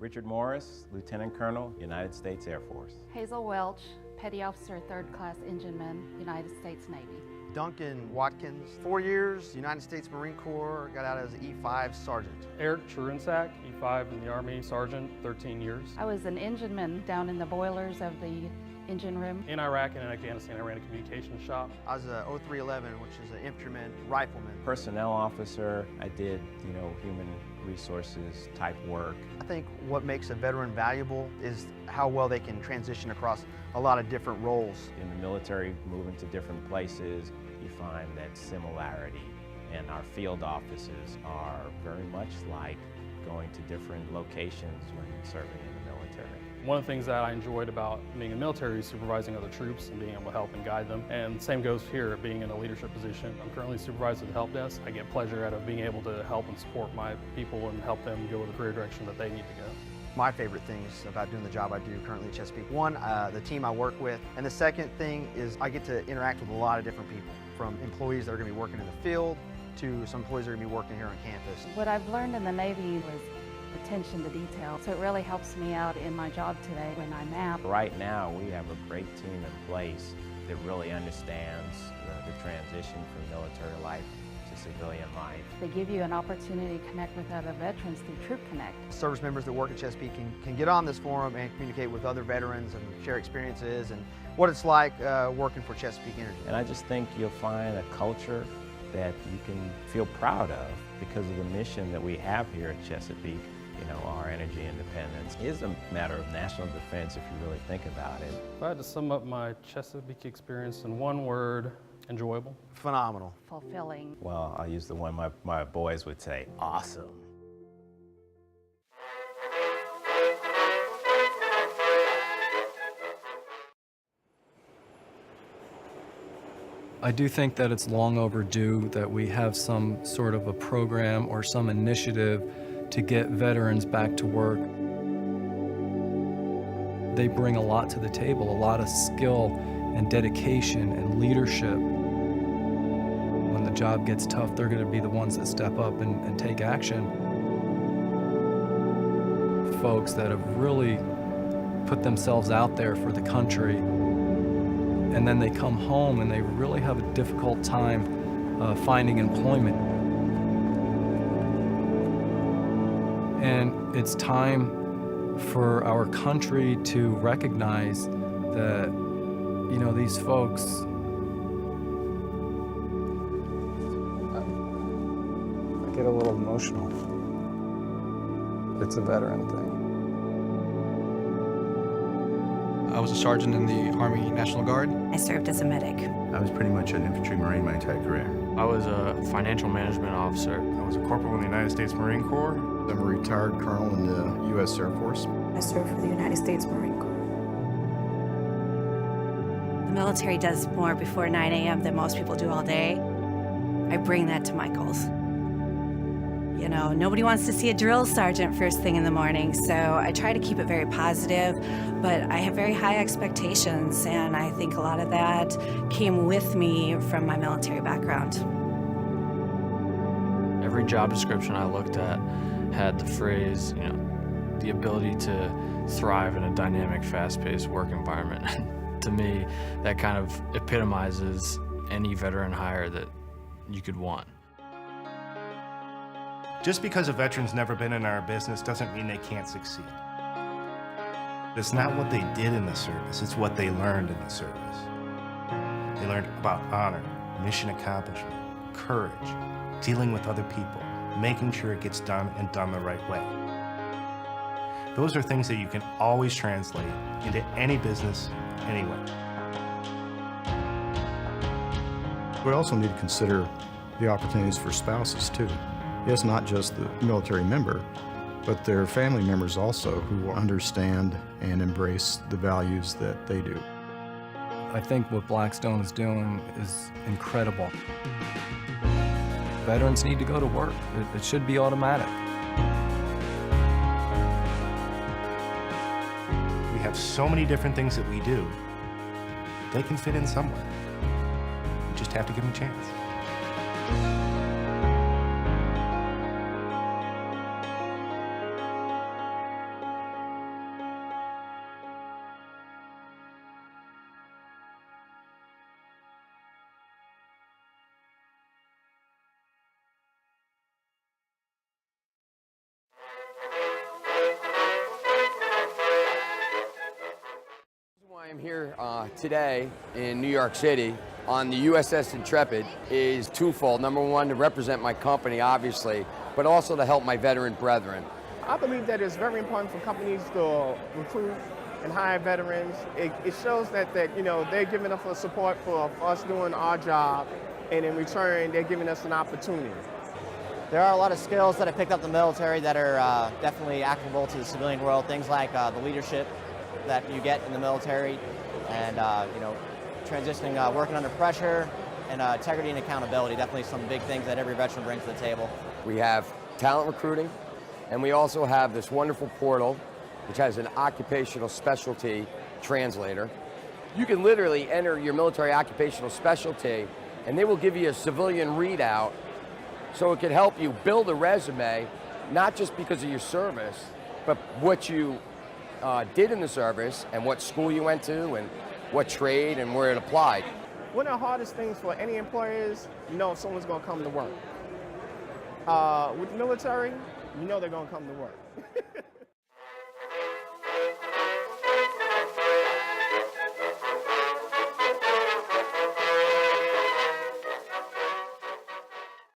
Richard Morris, Lieutenant Colonel, United States Air Force. Hazel Welch, Petty Officer, 3rd Class Engineman, United States Navy. Duncan Watkins, 4 years, United States Marine Corps, got out as an E5 Sergeant. Eric Churunsak, E5 in the Army, Sergeant, 13 years. I was an engineman down in the boilers of the engine room. In Iraq and in Afghanistan, I ran a communications shop. I was a 0311, which is an infantryman, rifleman. Personnel officer, I did, human resources type work. I think what makes a veteran valuable is how well they can transition across a lot of different roles. In the military, moving to different places, you find that similarity. And our field offices are very much like going to different locations when serving in the military. One of the things that I enjoyed about being in the military is supervising other troops and being able to help and guide them. And same goes here, being in a leadership position. I'm currently supervisor of the help desk. I get pleasure out of being able to help and support my people and help them go in the career direction that they need to go. My favorite things about doing the job I do currently at Chesapeake. One, the team I work with. And the second thing is I get to interact with a lot of different people, from employees that are going to be working in the field to some employees that are going to be working here on campus. What I've learned in the Navy was attention to detail, so it really helps me out in my job today when I map. Right now, we have a great team in place that really understands the transition from military life to civilian life. They give you an opportunity to connect with other veterans through Troop Connect. Service members that work at Chesapeake can get on this forum and communicate with other veterans and share experiences and what it's like working for Chesapeake Energy. And I just think you'll find a culture that you can feel proud of because of the mission that we have here at Chesapeake. Our energy independence is a matter of national defense if you really think about it. If I had to sum up my Chesapeake experience in one word, enjoyable. Phenomenal. Fulfilling. Well, I'll use the one my boys would say, awesome. I do think that it's long overdue that we have some sort of a program or some initiative to get veterans back to work. They bring a lot to the table, a lot of skill and dedication and leadership. When the job gets tough, they're going to be the ones that step up and take action. Folks that have really put themselves out there for the country, and then they come home and they really have a difficult time finding employment. And it's time for our country to recognize that, these folks, I get a little emotional. It's a veteran thing. I was a sergeant in the Army National Guard. I served as a medic. I was pretty much an infantry marine my entire career. I was a financial management officer. I was a corporal in the United States Marine Corps. I'm a retired colonel in the U.S. Air Force. I served for the United States Marine Corps. The military does more before 9 a.m. than most people do all day. I bring that to my goals. Nobody wants to see a drill sergeant first thing in the morning, so I try to keep it very positive, but I have very high expectations, and I think a lot of that came with me from my military background. Every job description I looked at had the phrase, the ability to thrive in a dynamic, fast-paced work environment. To me, that kind of epitomizes any veteran hire that you could want. Just because a veteran's never been in our business doesn't mean they can't succeed. It's not what they did in the service, it's what they learned in the service. They learned about honor, mission accomplishment, courage, dealing with other people, making sure it gets done and done the right way. Those are things that you can always translate into any business, anywhere. We also need to consider the opportunities for spouses too. It's not just the military member, but their family members also who understand and embrace the values that they do. I think what Blackstone is doing is incredible. Veterans need to go to work. It should be automatic. We have so many different things that we do. They can fit in somewhere. You just have to give them a chance. I'm here today in New York City on the USS Intrepid is twofold. Number one, to represent my company, obviously, but also to help my veteran brethren. I believe that it's very important for companies to recruit and hire veterans. It shows that you know, they're giving us support for us doing our job, and in return, they're giving us an opportunity. There are a lot of skills that I picked up in the military that are definitely applicable to the civilian world. Things like the leadership that you get in the military, and you know, transitioning, working under pressure, and integrity and accountability. Definitely some big things that every veteran brings to the table. We have talent recruiting, and we also have this wonderful portal, which has an occupational specialty translator. You can literally enter your military occupational specialty, and they will give you a civilian readout, so it can help you build a resume, not just because of your service, but what you did in the service and what school you went to and what trade and where it applied. One of the hardest things for any employer is, you know, if someone's going to come to work. With the military, you know they're going to come to work.